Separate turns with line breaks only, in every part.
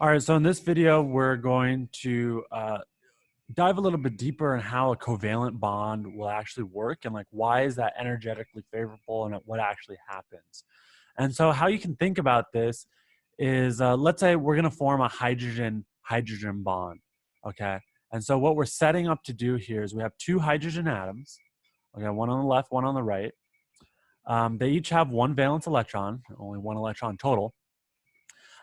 All right, so in this video, we're going to dive a little bit deeper in how a covalent bond will actually work and like why is that energetically favorable and what actually happens. And so how you can think about this is let's say we're going to form a hydrogen bond, okay? And so what we're setting up to do here is we have two hydrogen atoms, okay, one on the left, one on the right. They each have one valence electron, only one electron total.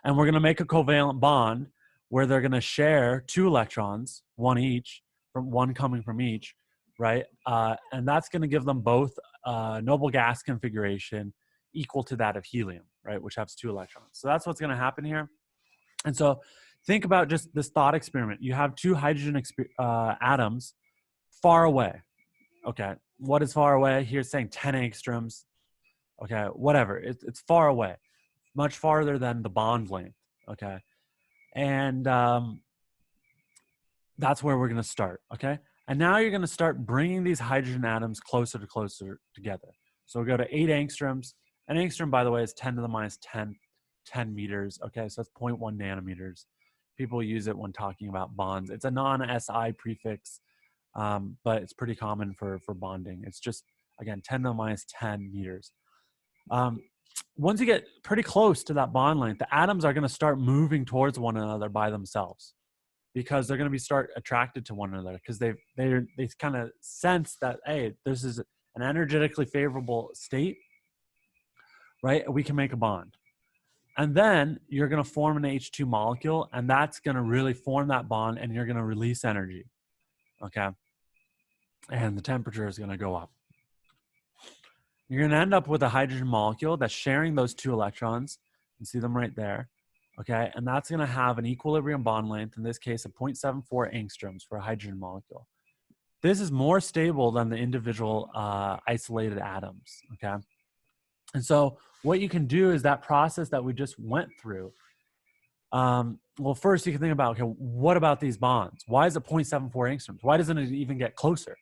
And we're going to make a covalent bond where they're going to share two electrons, one each, from one coming from each, right? And that's going to give them both noble gas configuration equal to that of helium, right, which has two electrons. So that's what's going to happen here. And so think about just this thought experiment. You have two hydrogen atoms far away. Okay, what is far away? Here it's saying 10 angstroms. Okay, whatever. It's far away, much farther than the bond length. Okay, and that's where we're going to start. Okay, and now you're going to start bringing these hydrogen atoms closer together. So we'll go to 8 angstroms. An angstrom, by the way, is 10 to the minus 10 meters. Okay, so that's 0.1 nanometers. People use it when talking about bonds. It's a non-SI prefix, but it's pretty common for bonding. It's just, again, 10 to the minus 10 meters. Once you get pretty close to that bond length, the atoms are going to start moving towards one another by themselves because they're going to start attracted to one another because they kind of sense that, hey, this is an energetically favorable state, right? We can make a bond. And then you're going to form an H2 molecule, and that's going to really form that bond, and you're going to release energy, okay? And the temperature is going to go up. You're going to end up with a hydrogen molecule that's sharing those two electrons. You can see them right there, okay? And that's going to have an equilibrium bond length, in this case, of 0.74 angstroms for a hydrogen molecule. This is more stable than the individual isolated atoms, okay? And so what you can do is that process that we just went through. Well, first you can think about, okay, what about these bonds? Why is it 0.74 angstroms? Why doesn't it even get closer?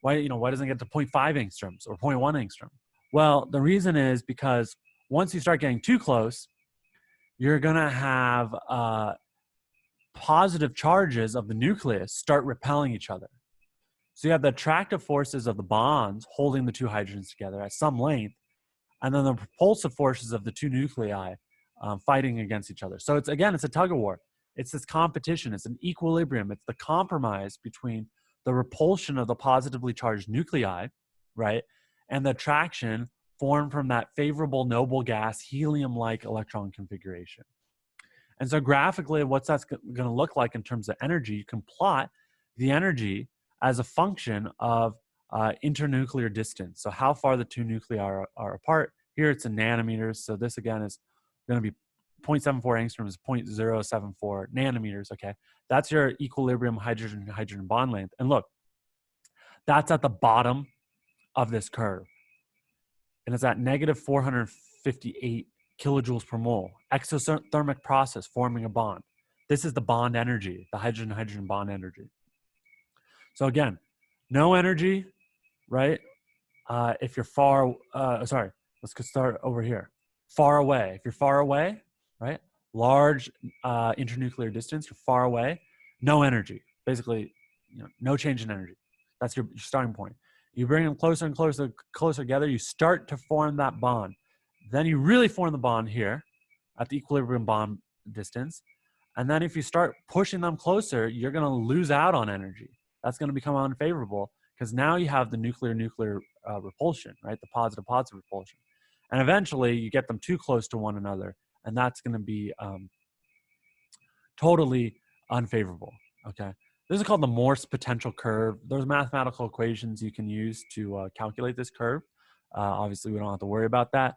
Why doesn't it get to 0.5 angstroms or 0.1 angstrom? Well, the reason is because once you start getting too close, you're going to have positive charges of the nucleus start repelling each other. So you have the attractive forces of the bonds holding the two hydrogens together at some length, and then the propulsive forces of the two nuclei fighting against each other. So it's a tug of war. It's this competition. It's an equilibrium. It's the compromise between the repulsion of the positively charged nuclei, right, and the attraction formed from that favorable noble gas helium-like electron configuration. And so graphically, what's that's going to look like in terms of energy, you can plot the energy as a function of internuclear distance. So how far the two nuclei are apart. Here it's in nanometers. So this again is going to be 0.74 angstroms, 0.074 nanometers, okay? That's your equilibrium hydrogen bond length. And look, that's at the bottom of this curve. And it's at negative 458 kilojoules per mole. Exothermic process forming a bond. This is the bond energy, the hydrogen bond energy. So again, no energy, right? If you're far, let's start over here. Far away. If you're far away, right? Large internuclear distance, you're far away, no energy. Basically, no change in energy. That's your starting point. You bring them closer and closer together, you start to form that bond. Then you really form the bond here at the equilibrium bond distance. And then if you start pushing them closer, you're going to lose out on energy. That's going to become unfavorable because now you have the nuclear repulsion, right? The positive repulsion. And eventually you get them too close to one another, and that's going to be totally unfavorable, okay? This is called the Morse potential curve. There's mathematical equations you can use to calculate this curve. Obviously, we don't have to worry about that.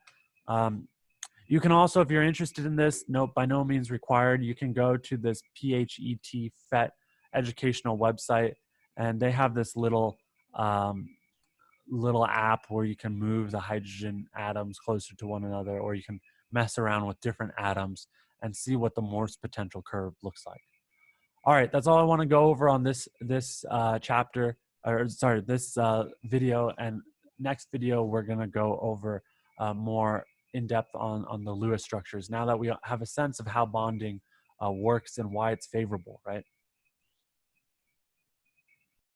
You can also, if you're interested in this, by no means required, you can go to this PHET educational website, and they have this little app where you can move the hydrogen atoms closer to one another, or you can mess around with different atoms and see what the Morse potential curve looks like. All right, that's all I want to go over on this chapter, this video. And next video, we're going to go over more in depth on the Lewis structures. Now that we have a sense of how bonding works and why it's favorable, right?